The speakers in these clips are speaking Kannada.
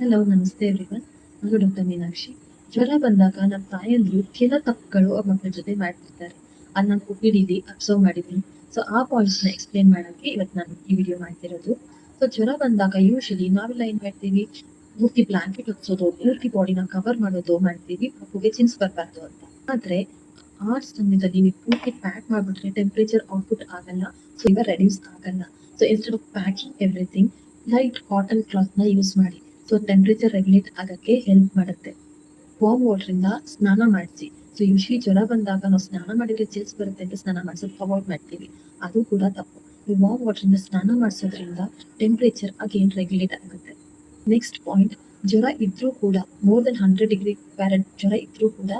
ಹಲೋ, ನಮಸ್ತೆ ಎವ್ರಿವನ್. ನಾನು ಡಾಕ್ಟರ್ ಮೀನಾಕ್ಷಿ. ಜ್ವರ ಬಂದಾಗ ನಮ್ಮ ತಾಯಂದಿರು ಕೆಲ ತಪ್ಪುಗಳು ಅವ್ರ ಮಕ್ಕಳ ಜೊತೆ ಮಾಡ್ತಿರ್ತಾರೆ. ಅದು ನಾನು OPD ಅಬ್ಸರ್ವ್ ಮಾಡಿದ್ದೀನಿ. ಸೊ ಆ ಪಾಯಿಂಟ್ಸ್ನ ಎಕ್ಸ್ಪ್ಲೇನ್ ಮಾಡೋಕ್ಕೆ ಇವತ್ತು ನಾನು ಈ ವಿಡಿಯೋ ಮಾಡ್ತಿರೋದು. ಸೊ ಜ್ವರ ಬಂದಾಗ ಯೂಶಲಿ ನಾವೆಲ್ಲ ಏನ್ ಮಾಡ್ತೀವಿ, ಪೂರ್ತಿ ಬ್ಲಾಂಕೆಟ್ ಹೊತ್ಸೋದು, ಪೂರ್ತಿ ಬಾಡಿನ ಕವರ್ ಮಾಡೋದು ಮಾಡ್ತೀವಿ, ಮಗುಗೆ ಚಿನ್ಸ್ ಬರಬಾರ್ದು ಅಂತ. ಆದ್ರೆ ಆ ಸಮಯದಲ್ಲಿ ನೀವು ಪೂರ್ತಿ ಪ್ಯಾಕ್ ಮಾಡ್ಬಿಟ್ರೆ ಟೆಂಪರೇಚರ್ ಔಟ್ಪುಟ್ ಆಗಲ್ಲ, ಸೊ ಈಗ ರೆಡ್ಯೂಸ್ ಆಗಲ್ಲ. So instead of packing everything, light cotton cloth ನ ಯೂಸ್ ಮಾಡಿ. ಸೊ ಟೆಂಪರೇಚರ್ ರೆಗ್ಯುಲೇಟ್ ಆಗಕ್ಕೆ ಹೆಲ್ಪ್ ಮಾಡುತ್ತೆ. ವಾರ್ಮ್ ವಾಟರ್ ಇಂದ ಸ್ನಾನ ಮಾಡಿಸಿ. ಸೊ ಯೂಶಲಿ ಜ್ವರ ಬಂದಾಗ ನಾವು ಸ್ನಾನ ಮಾಡಿದ್ರೆ ಚಿಲ್ಸ್ ಬರುತ್ತೆ ಅಂತ ಸ್ನಾನ ಮಾಡಿಸೋದು ಅವಾಯ್ಡ್ ಮಾಡ್ತೀವಿ, ಅದು ಕೂಡ ತಪ್ಪು. ವಾರ್ಮ್ ವಾಟರ್ ಇಂದ ಸ್ನಾನ ಮಾಡಿಸೋದ್ರಿಂದ ಟೆಂಪರೇಚರ್ ಅಗೇನ್ ರೆಗ್ಯುಲೇಟ್ ಆಗುತ್ತೆ. ನೆಕ್ಸ್ಟ್ ಪಾಯಿಂಟ್, ಜ್ವರ ಇದ್ರೂ ಕೂಡ ಮೋರ್ ದೆನ್ 100 ಡಿಗ್ರಿ ಜ್ವರ ಇದ್ರೂ ಕೂಡ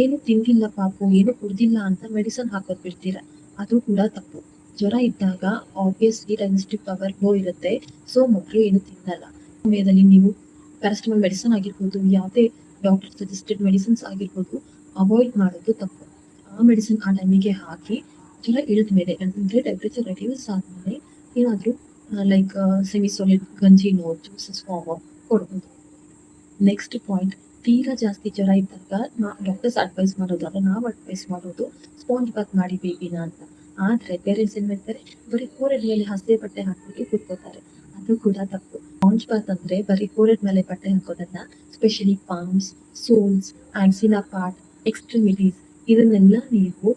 ಏನು ತಿಂದಿಲ್ಲ ಪಾಪು, ಏನು ಕುಡ್ದಿಲ್ಲ ಅಂತ ಮೆಡಿಸನ್ ಹಾಕೋದ್ ಬಿಡ್ತೀರಾ, ಅದು ಕೂಡ ತಪ್ಪು. ಜ್ವರ ಇದ್ದಾಗ ಆಬ್ವಿಯಸ್ಲಿ ಡೈಜೆಸ್ಟಿವ್ ಪವರ್ ಲೋ ಇರುತ್ತೆ, ಸೊ ಮಕ್ಕಳು ಏನು ತಿನ್ನಲ್ಲ. ಸಮಯದಲ್ಲಿ ನೀವು ಪ್ಯಾರಾಸಿಟಮಾಲ್ ಮೆಡಿಸನ್ ಆಗಿರ್ಬೋದು, ಯಾವುದೇ ಡಾಕ್ಟರ್ ಸಜೆಸ್ಟೆಡ್ ಮೆಡಿಸಿನ್ಸ್ ಆಗಿರ್ಬೋದು, ಅವಾಯ್ಡ್ ಮಾಡೋದು ತಪ್ಪು. ಆ ಮೆಡಿಸಿನ್ ಆ ಟೈಮಿಗೆ ಹಾಕಿ ಜ್ವರ ಇಳಿದ ಮೇಲೆ ಅಂದ್ರೆ ಟೆಂಪರೇಚರ್ ರೆಡ್ಯೂಸ್ ಆದ್ಮೇಲೆ ಏನಾದ್ರೂ ಲೈಕ್ ಸೆಮಿ ಸಾಲಿಡ್ ಗಂಜಿನೋ ಜ್ಯೂಸಸ್ ಫಾರ್ಮ್ ಕೊಡ್ಬೋದು. ನೆಕ್ಸ್ಟ್ ಪಾಯಿಂಟ್, ತೀರಾ ಜಾಸ್ತಿ ಜ್ವರ ಇದ್ದಾಗ ಡಾಕ್ಟರ್ಸ್ ಅಡ್ವೈಸ್ ಮಾಡೋದಾದ್ರೆ ನಾವು ಅಡ್ವೈಸ್ ಮಾಡೋದು ಸ್ಪಾಂಜ್ ಬಾತ್ ಮಾಡಿ ಬೇಬಿನ ಅಂತ. ಆದ್ರೆ ಪೇರೆಂಟ್ಸ್ ಏನ್ ಮಾಡ್ತಾರೆ, ಬರೀ ಫೋರೆಡ್ ಮೇಲೆ ಹಸೆ ಬಟ್ಟೆ ಹಾಕಿ ಕೂತ್ಕೋತಾರೆ, ಅದು ಕೂಡ ತಪ್ಪು. ಸ್ಪಾಂಜ್ ಬಾತ್ ಅಂದ್ರೆ ಬರೀ ಫೋರೆಡ್ ಮೇಲೆ ಬಟ್ಟೆ ಹಾಕೋದನ್ನ, specially palms, soles, axilla part, extremities ಇದನ್ನೆಲ್ಲ ನೀವು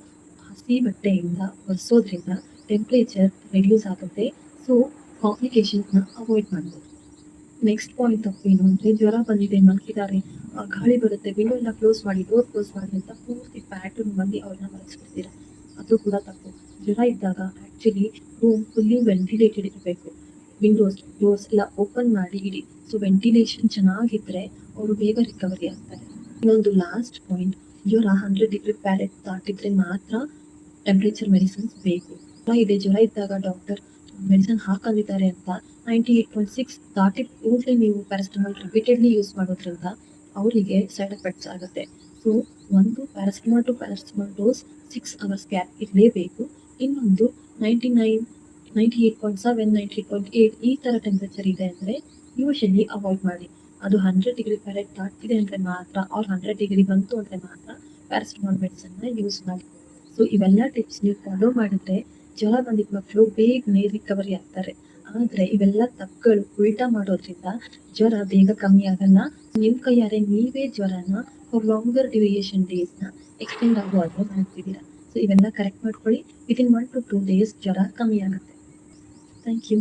ಹಸಿ ಬಟ್ಟೆಯಿಂದ ಒರೆಸೋದ್ರಿಂದ ಟೆಂಪರೇಚರ್ ರೆಡ್ಯೂಸ್ ಆಗುತ್ತೆ. ಸೊ ಕಾಂಪ್ಲಿಕೇಶನ್ಸ್ ನ ಅವಾಯ್ಡ್ ಮಾಡ್ಬೋದು. ನೆಕ್ಸ್ಟ್ ಪಾಯಿಂಟ್ ತಪ್ಪೇನು ಅಂದ್ರೆ, ಜ್ವರ ಬಂದಿದೆ ಮಲಗಿದ್ದಾರೆ, ಗಾಳಿ ಬರುತ್ತೆ, ವಿಂಡೋ ಎಲ್ಲ ಕ್ಲೋಸ್ ಮಾಡಿ, ಡೋರ್ ಕ್ಲೋಸ್ ಮಾಡಿ ಅಂತ ಪೂರ್ತಿ ಪ್ಯಾಟರ್ನ್ ಬಂದು ಅವ್ರನ್ನ ಮಲಗಿಸ್ಬಿಡ್ತೀರ, ಅದು ಕೂಡ ತಪ್ಪು. ಜ್ವರ ಇದ್ದಾಗ ಆಕ್ಚುಲಿ ರೂಮ್ ಫುಲ್ಲಿ ವೆಂಟಿಲೇಟೆಡ್ ಇರಬೇಕು, ವಿಂಡೋಸ್ ಡೋರ್ಸ್ ಎಲ್ಲ ಓಪನ್ ಮಾಡಿ ಇಡಿ. ಸೊ ವೆಂಟಿಲೇಷನ್ ಚೆನ್ನಾಗಿದ್ರೆ ಅವರು ಬೇಗ ರಿಕವರಿ ಆಗ್ತಾರೆ. ಇನ್ನೊಂದು ಲಾಸ್ಟ್ ಪಾಯಿಂಟ್, ಜ್ವರ 100 ಡಿಗ್ರಿ ದಾಟಿದ್ರೆ ಮಾತ್ರ ಟೆಂಪರೇಚರ್ ಮೆಡಿಸಿನ್ಸ್ ಬೇಕು. ಜ್ವರ ಇದ್ದಾಗ ಡಾಕ್ಟರ್ ಮೆಡಿಸಿನ್ ಹಾಕೊಂಡಿದ್ದಾರೆ ಅಂತ 98.6 ದಾಟಿ ಕೂಡಲೇ ನೀವು ಪ್ಯಾರಾಸಿಟಮಾಲ್ ರಿಪೀಟೆಡ್ಲಿ ಯೂಸ್ ಮಾಡೋದ್ರಿಂದ ಅವರಿಗೆ ಸೈಡ್ ಎಫೆಕ್ಟ್ಸ್ ಆಗುತ್ತೆ. ಸೊ ಒಂದು paracetamol to paracetamol dose 6 hours gap ಇರಲೇಬೇಕು. ಇನ್ನೊಂದು 98.7 98.8 ಈ ತರ ಟೆಂಪರೇಚರ್ ಇದೆ ಅಂದ್ರೆ ಯೂಶಲಿ ಅವಾಯ್ಡ್ ಮಾಡಿ. ಅದು 100 ಡಿಗ್ರಿ ದಾಟಿದೆ ಅಂದ್ರೆ ಮಾತ್ರ, ಅವ್ರ 100 ಡಿಗ್ರಿ ಬಂತು ಅಂದ್ರೆ ಮಾತ್ರ ಪ್ಯಾರಾಸಿಟಮಾಲ್ ಮೆಡಿಸಿನ್ ನ ಯೂಸ್ ಮಾಡಿ. ಸೊ ಇವೆಲ್ಲ ಟಿಪ್ಸ್ ನೀವು ಫಾಲೋ ಮಾಡಿದ್ರೆ ಜ್ವರ ಬಂದಿದ್ದ ಮಕ್ಕಳು ಬೇಗನೆ ರಿಕವರಿ ಆಗ್ತಾರೆ. ಆದ್ರೆ ಇವೆಲ್ಲ ತಪ್ಪುಗಳು ಉಲ್ಟಾ ಮಾಡೋದ್ರಿಂದ ಜ್ವರ ಬೇಗ ಕಮ್ಮಿ ಆಗಲ್ಲ. ನಿಮ್ ಕೈಯಾರೆ ನೀವೇ ಜ್ವರನ ಲಾಂಗರ್ ಡ್ಯೂರೇಷನ್ ಡೇಸ್ ನ ಎಕ್ಸ್ಟೆಂಡ್ ಆಗೋ ಹಾಗೆ ಮಾಡ್ತಿದ್ದೀರಾ. ಸೊ ಇವೆಲ್ಲ ಕರೆಕ್ಟ್ ಮಾಡ್ಕೊಳ್ಳಿ, ವಿತಿನ್ 1 to 2 days ಜ್ವರ ಕಮ್ಮಿ ಆಗುತ್ತೆ. Thank you.